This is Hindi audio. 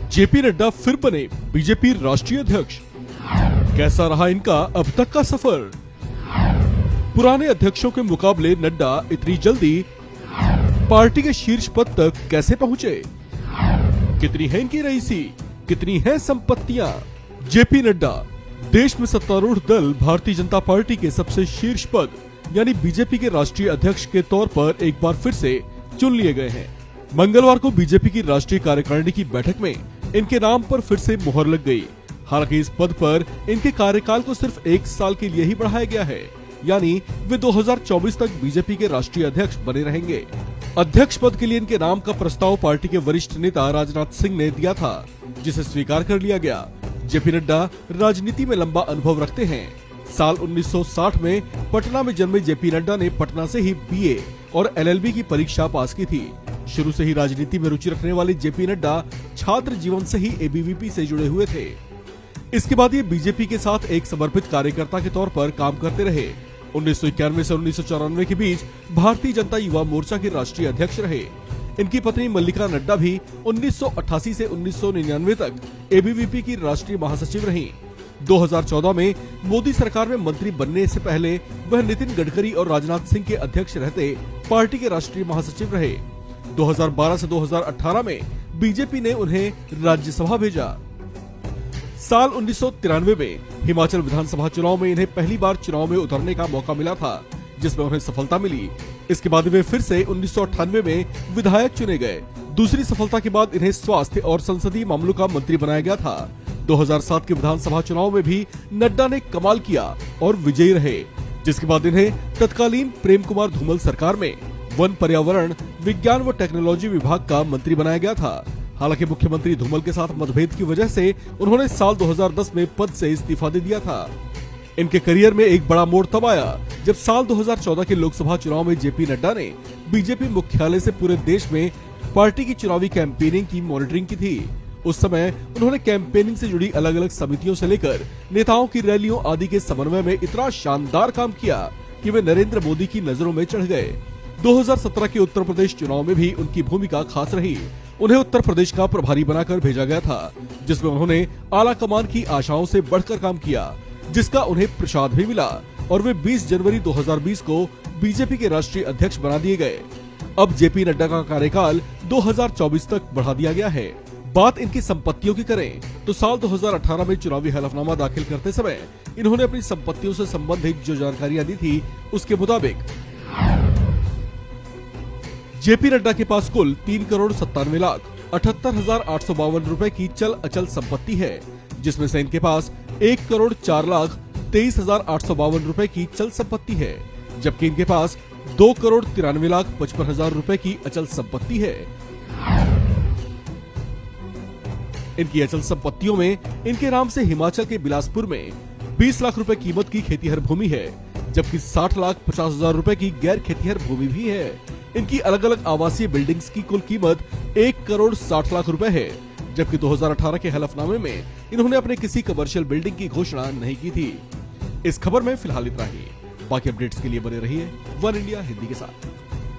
जेपी नड्डा फिर बने बीजेपी राष्ट्रीय अध्यक्ष। कैसा रहा इनका अब तक का सफर? पुराने अध्यक्षों के मुकाबले नड्डा इतनी जल्दी पार्टी के शीर्ष पद तक कैसे पहुंचे? कितनी है इनकी रईसी, कितनी है संपत्तियां? जेपी नड्डा देश में सत्तारूढ़ दल भारतीय जनता पार्टी के सबसे शीर्ष पद यानी बीजेपी के राष्ट्रीय अध्यक्ष के तौर पर एक बार फिर से चुन लिए गए हैं। मंगलवार को बीजेपी की राष्ट्रीय कार्यकारिणी की बैठक में इनके नाम पर फिर से मुहर लग गई। हालांकि इस पद पर इनके कार्यकाल को सिर्फ 1 साल के लिए ही बढ़ाया गया है, यानी वे 2024 तक बीजेपी के राष्ट्रीय अध्यक्ष बने रहेंगे। अध्यक्ष पद के लिए इनके नाम का प्रस्ताव पार्टी के वरिष्ठ नेता राजनाथ सिंह ने दिया था, जिसे स्वीकार कर लिया गया। जेपी नड्डा राजनीति में लंबा अनुभव रखते हैं। साल 1960 में पटना में जन्मे जेपी नड्डा ने पटना से ही बीए और एलएलबी की परीक्षा पास की थी। शुरू से ही राजनीति में रुचि रखने वाले जेपी नड्डा छात्र जीवन से ही एबीवीपी से जुड़े हुए थे। इसके बाद ये बीजेपी के साथ एक समर्पित कार्यकर्ता के तौर पर काम करते रहे। 1991 से 1994 के बीच भारतीय जनता युवा मोर्चा के राष्ट्रीय अध्यक्ष रहे। इनकी पत्नी मल्लिका नड्डा भी 1988 से 1999 तक एबीवीपी की राष्ट्रीय महासचिव रहीं। 2014 में मोदी सरकार में मंत्री बनने से पहले वह नितिन गडकरी और राजनाथ सिंह के अध्यक्ष रहते पार्टी के राष्ट्रीय महासचिव रहे। 2012 से 2018 में बीजेपी ने उन्हें राज्यसभा भेजा। साल 1993 में हिमाचल विधानसभा चुनाव में इन्हें पहली बार चुनाव में उतरने का मौका मिला था, जिसमें उन्हें सफलता मिली। इसके बाद वे फिर से 1998 में विधायक चुने गए। दूसरी सफलता के बाद इन्हें स्वास्थ्य और संसदीय मामलों का मंत्री बनाया गया था। 2007 के विधानसभा चुनाव में भी नड्डा ने कमाल किया और विजयी रहे, जिसके बाद इन्हें तत्कालीन प्रेम कुमार धूमल सरकार में वन, पर्यावरण, विज्ञान व टेक्नोलॉजी विभाग का मंत्री बनाया गया था। हालांकि मुख्यमंत्री धूमल के साथ मतभेद की वजह से उन्होंने साल 2010 में पद से इस्तीफा दे दिया था। इनके करियर में एक बड़ा मोड़ तब आया जब साल 2014 के लोकसभा चुनाव में जेपी नड्डा ने बीजेपी मुख्यालय से पूरे देश में पार्टी की चुनावी कैंपेनिंग की मॉनिटरिंग की थी। उस समय उन्होंने कैंपेनिंग से जुड़ी अलग अलग समितियों से लेकर नेताओं की रैलियों आदि के समन्वय में इतना शानदार काम किया कि वे नरेंद्र मोदी की नजरों में चढ़ गए। 2017 के उत्तर प्रदेश चुनाव में भी उनकी भूमिका खास रही। उन्हें उत्तर प्रदेश का प्रभारी बनाकर भेजा गया था, जिसमें उन्होंने आला कमान की आशाओं से बढ़कर काम किया, जिसका उन्हें प्रसाद भी मिला और वे 20 जनवरी 2020 को बीजेपी के राष्ट्रीय अध्यक्ष बना दिए गए। अब जेपी नड्डा का कार्यकाल 2024 तक बढ़ा दिया गया है। बात इनकी संपत्तियों की करें तो साल 2018 में चुनावी हलफनामा दाखिल करते समय इन्होंने अपनी संपत्तियों से संबंधित जो जानकारियां दी थी, उसके मुताबिक जेपी नड्डा के पास कुल 3,97,78,852 रुपए की चल अचल संपत्ति है, जिसमें से इनके पास 1,04,23,852 रुपए की चल संपत्ति है, जबकि इनके पास 2,93,55,000 रुपए की अचल संपत्ति है। इनकी अचल संपत्तियों में इनके नाम से हिमाचल के बिलासपुर में 20 लाख रुपए कीमत की खेतीहर भूमि है, जबकि 60,50,000 रुपए की गैर खेतीहर भूमि भी है। इनकी अलग अलग आवासीय बिल्डिंग्स की कुल कीमत 1,60,00,000 रुपए है, जबकि 2018 के हलफनामे में इन्होंने अपने किसी कमर्शियल बिल्डिंग की घोषणा नहीं की थी। इस खबर में फिलहाल इतना ही। बाकी अपडेट्स के लिए बने रहिए वन इंडिया हिंदी के साथ।